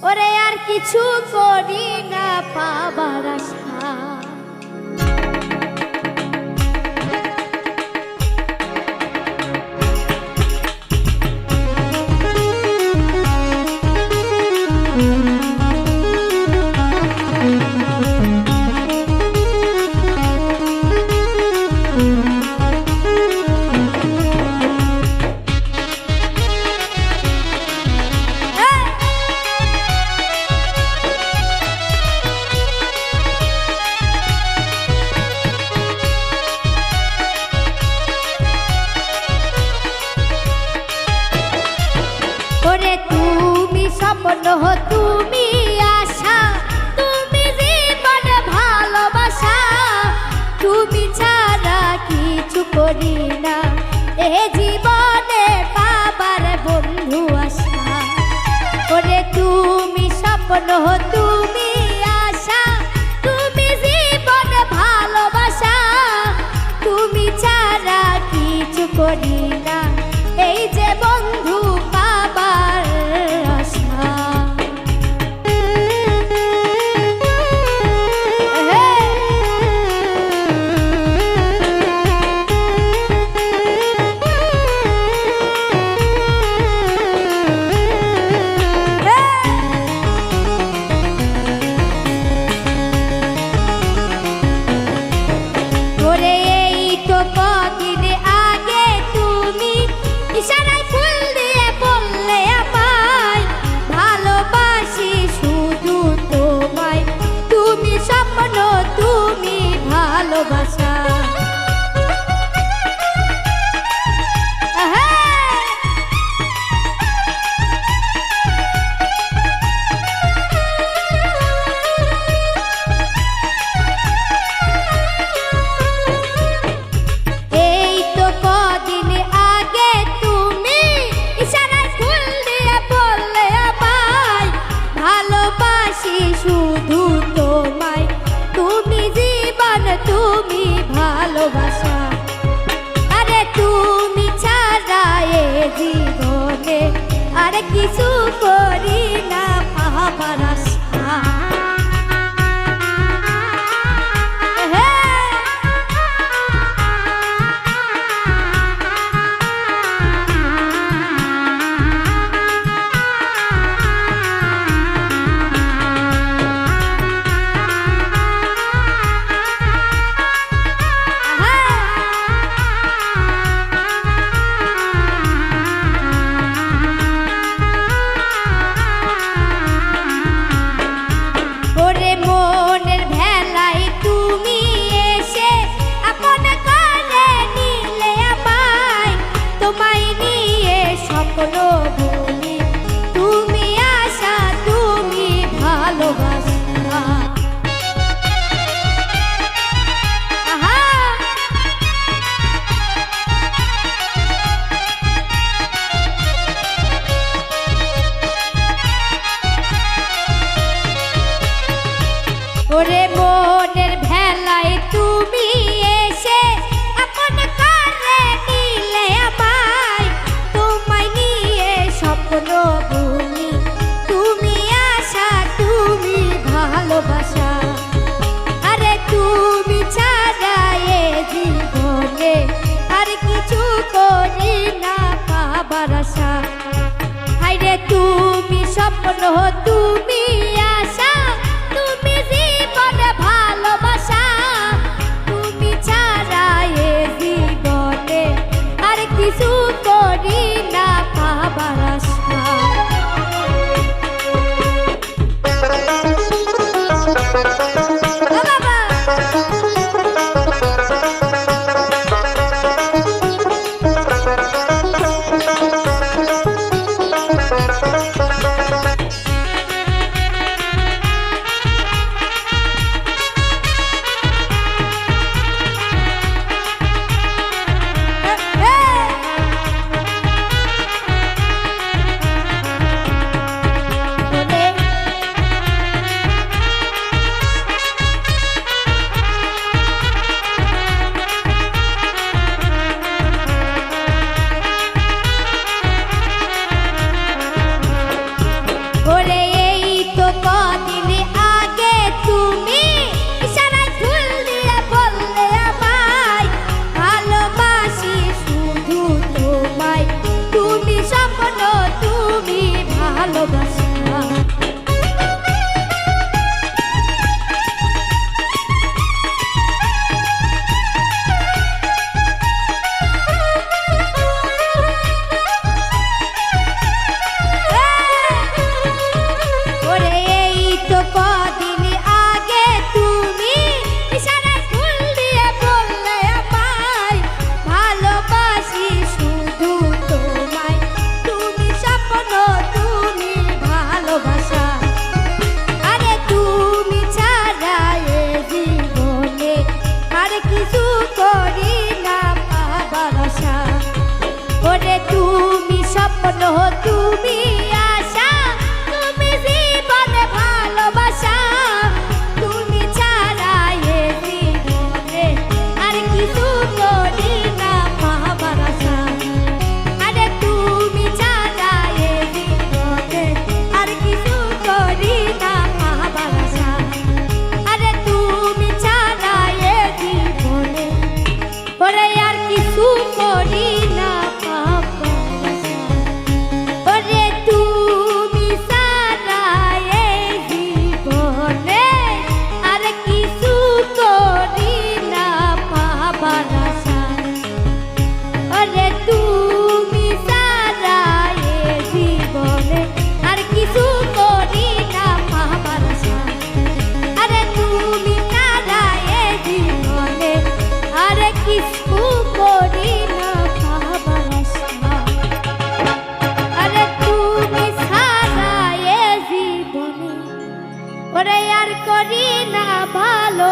ওরে আর কিছু করি না পাবার আশা। ওরে তুমি স্বপ্ন, তুমি আশা, তুমি জীবন ভালোবাসা, তুমি ছাড়া কিছু করি না এ জীবনে পাবার বন্ধু আশা। ওরে তুমি স্বপ্ন, তুমি আশা, তুমি জীবন ভালোবাসা, তুমি ছাড়া কিছু করি না এই যে বন্ধু পাবার আশা। ওরে এই তো কদিন আগে তুমি ইশারায় ফুল দিয়ে বললে আমায় ভালোবাসি শুধু তোমায়, তুমি স্বপ্ন, তুমি ভালোবাসা। এই তো কদিন আগে তুমি ইশারায় ফুল দিয়ে বললে আমায় ভালোবাসি শুধু তোমায়, তুমি জীবন, তুমি ভালোবাসা। আরে তুমি ছাড়া এ জীবনে আর কিছু করি না পাবার আশা। ওরে মনের ভেলায় তুমি এসে আপন করে নিলে আমায়, তোমায় নিয়ে স্বপ্ন বুনি, তুমি আশা, তুমি ভালোবাসা। আহা ওরে মনের ভেলায় তুমি এসে আপন করে নিলে আমায়, তোমায় নিয়ে স্বপ্ন বুনি, তুমি আশা, তুমি ভালোবাসা। আরে তুমি ছাড়া এ জীবনে আর কিছু করি না পাবার আশা। হায়রে তুমি স্বপ্ন, তুমি আশা, তুমি জীবন ভালোবাসা, তুমি ছাড়া এ জীবনে আর কিছু করি না পাবার আশা। ও বাবা! স্বপ্ন তুমি আশা, তুমি জীবনে ভালোবাসা, তুমি ছাড়া এ জীবনে আর কিছু করি না পাবার আশা। আরে তুমি ছাড়া এ জীবনে আর কিছু করি না পাবার আশা। আরে তুমি ছাড়া এ জীবনে ওরে আর কিছু করি না পাবার আশা। ওরে তুমি ছাড়া এই জীবনে আর কিছু করি না পাবার আশা। ওরে তুমি ছাড়া এই জীবনে আর কিছু করি না পাবার আশা। আরে তুমি ছাড়া এই জীবনে আর কিছু করি না পাবার আশা। আরে তুমি ছাড়া এ জীবনে ওরে আর করি না ভালো।